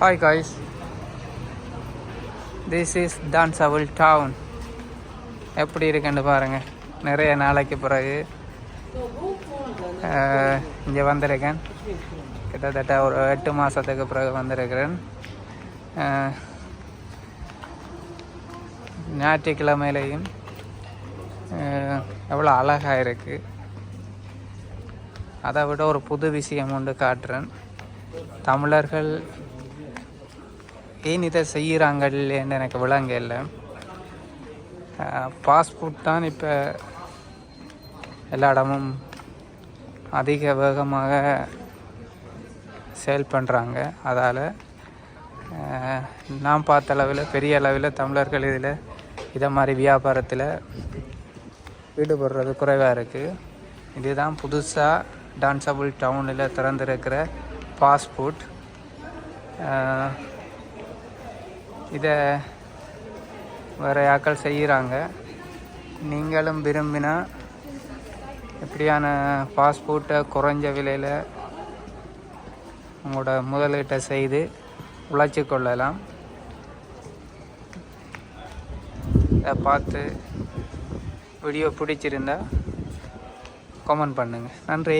Hi guys, this is Dansaville town. எப்படி இருக்குன்னு பாருங்கள். நிறைய நாளைக்கு பிறகு இங்கே வந்திருக்கேன். கிட்டத்தட்ட ஒரு 8 மாதத்துக்கு பிறகு வந்திருக்கிறேன். ஞாயிற்றுக்கிழமையிலையும் எவ்வளோ அழகாக இருக்குது. அதை விட ஒரு புது விஷயம் ஒன்று காட்டுறேன். தமிழர்கள் ஏன் இதை செய்கிறாங்கன்னு எனக்கு விளங்க இல்லை. பாஸ்போர்ட் தான் இப்போ எல்லா இடமும் அதிக வேகமாக சேல் பண்ணுறாங்க. அதால் நான் பார்த்த அளவில் பெரிய அளவில் தமிழர்கள் இதை மாதிரி வியாபாரத்தில் ஈடுபடுறது குறைவாக இருக்குது. இதுதான் புதுசாக டான்சபிள் டவுனில் திறந்திருக்கிற பாஸ்போர்ட். இதை வேறு ஆட்கள் செய்கிறாங்க. நீங்களும் விரும்பினா எப்படியான பாஸ்போர்ட்டை குறைஞ்ச விலையில் உங்களோட முதலீட்டை செய்து உழைச்சி கொள்ளலாம். இதை பார்த்து வீடியோ பிடிச்சிருந்தா கமெண்ட் பண்ணுங்கள். நன்றி.